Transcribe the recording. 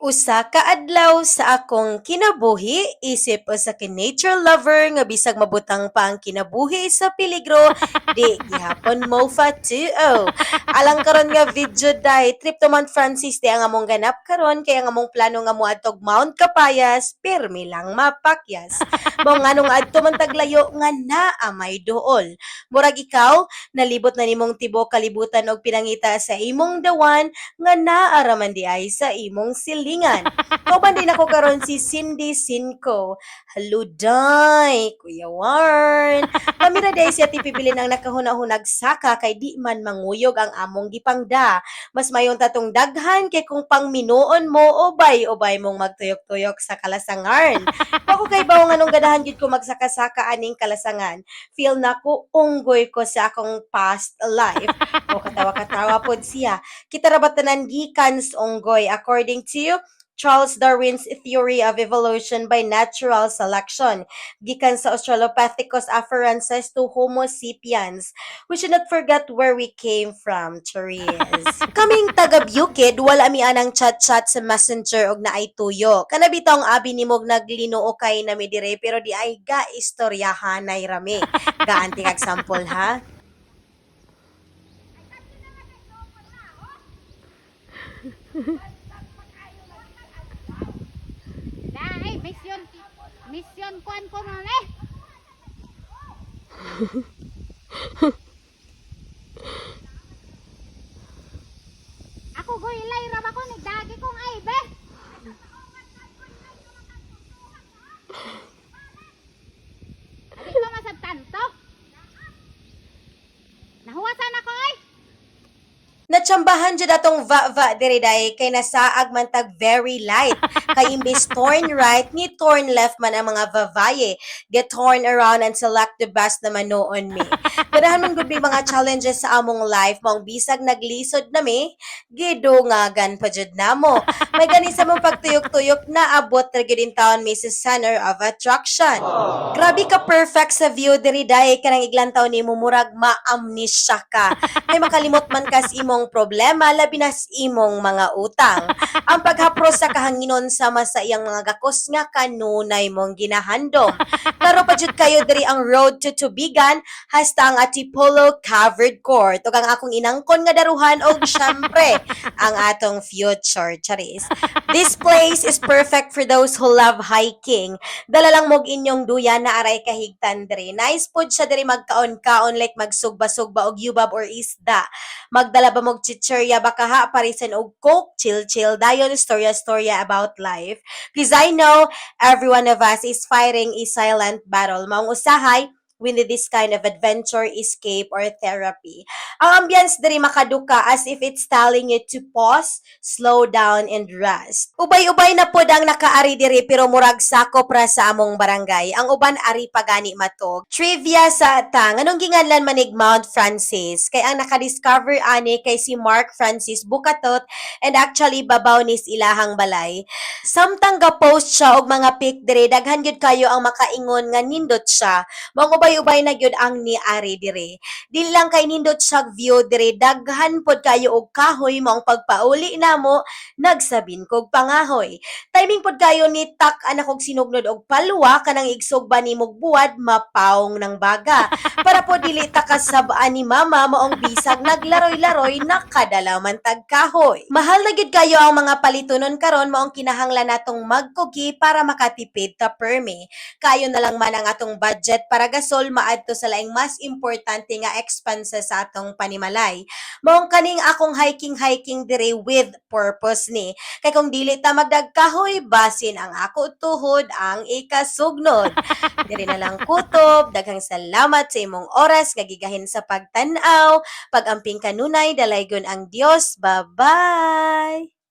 Usa ka adlaw sa akong kinabuhi, isip usa ka nature lover nga bisag mabutang pa ang kinabuhi sa peligro, di gihapon mo fatuo. Alang karon nga video day, trip to Mount Francis di ang among ganap karon kay ang among plano nga moadtog Mount Capayas, pirmi lang mapakyas. Mao nganong adto man taglayo nga naa may duol. Murag ikaw, nalibot na nimong tibuok kalibutan og pinangita sa imong dawan nga naa man di ay sa imong silingan. Kauban din ako karon si Cindy Cinco. Hello, day, Kuya Warren. Kamira day siya tipipili ng nakahuna-hunag saka kay di man manguyog ang among gipangda. Mas mayon tatong daghan kay kung pang minuon mo ubay-ubay mong magtuyok-tuyok sa kalasangan. Ako kay bawang anong ganahan gyud ko magsaka-saka aning kalasangan. Feel na ko unggoy ko sa akong past life. O katawa-katawa pod siya. Kita ra ba tanan gikan sa unggoy according to Charles Darwin's theory of evolution by natural selection. Gikan sa Australopithecus afarensis to Homo sapiens. We should not forget where we came from, Cherise. Kaming taga Bukid, wala mi anang chat-chat sa messenger og naay tuyo. Kana bitong abi nimog naglinuo kay nami dire pero di ay ga istoryahan nay rami. Gaanti kag sample ha. Dai, mission kuan ko mo eh. Ako goylay ra ba ko nagdagi kong ay be. Abi pa masabtan to. Nahuwasan ako ay. Natsambahan dyan atong va-va diri day kay nasaag man tag very light. Kay imbes torn right, ni torn left man ang mga vavaye. Get torn around and select the best na manoon mi. Ganahan man gud may mga challenges sa among life, maong bisag naglisod na mi, gidungagan pa jud namo. May gani sa mong pagtuyok-tuyok na abot ra gyud in town mi sa center of attraction. Grabe ka perfect sa view diri day kanang iglantaw nimo murag ma-amnesia ka. Kay makalimot man kas imong problema labi na sa imong mga utang. Ang paghapros sa kahanginon sama sa iyang mga gakos nga kanunay mong ginahandom. Klaro pa jud kayo diri ang road to Tubigan hasta ang Antipolo Covered Court ug ang akong inangkon nga daruhan og syempre ang atong future charis. This place is perfect for those who love hiking. Dala lang mog inyong duyan na aray kahigtan diri. Nice pod siya diri magkaon-kaon like magsugba-sugba og yubab or isda. Magdala ba mog chichirya baka ha parisan og coke, chill dayon storya about life. Because I know every one of us is fighting a silent battle. Maong usahay we need this kind of adventure, escape, or therapy. Ang ambience diri makaduka as if it's telling you to pause, slow down, and rest. Ubay-ubay na pod ang nakaari diri pero murag sakop ra sa among barangay. Ang uban ari pagani matog. Trivia sa atang, anong ginganlan manig Mount Francis? Kay ang nakadiscover ani kay si Mark Francis Bukatot and actually babaw ni ilahang balay. Samtang ga-post siya og mga pic diri, daghan gyud kayo ang makaingon nga nindot siya. Mga ubay-ubay na gyud ang niari diri. Dili lang kay nindot siya view diri, daghan pod kayo og kahoy maong pagpauli namo, nagsabin kog pangahoy. Timing pod kayo ni tak anak og sinugnod og palwa kanang igsog ba nimog buwad mapawong ng baga. Para po dili ta kasabaan ni mama maong bisag naglaroy-laroy nakadala man tag kahoy. Mahal na gyud kayo ang mga palitunon karon maong kinahanglan natong magkugi para makatipid ta permi. Kayo na lang man ang atong budget para gasol maadto sa laing mas importante nga expenses sa atong panimalay. Maong kaning akong hiking dire with purpose ni. Kay kung dili ta magdagkahoy, basin ang ako tuhod ang ikasugnod. Diri na lang kutob, daghang salamat sa imong oras nga gigahin sa pagtan-aw, pag-amping kanunay, dalaygon ang Dios. Bye-bye!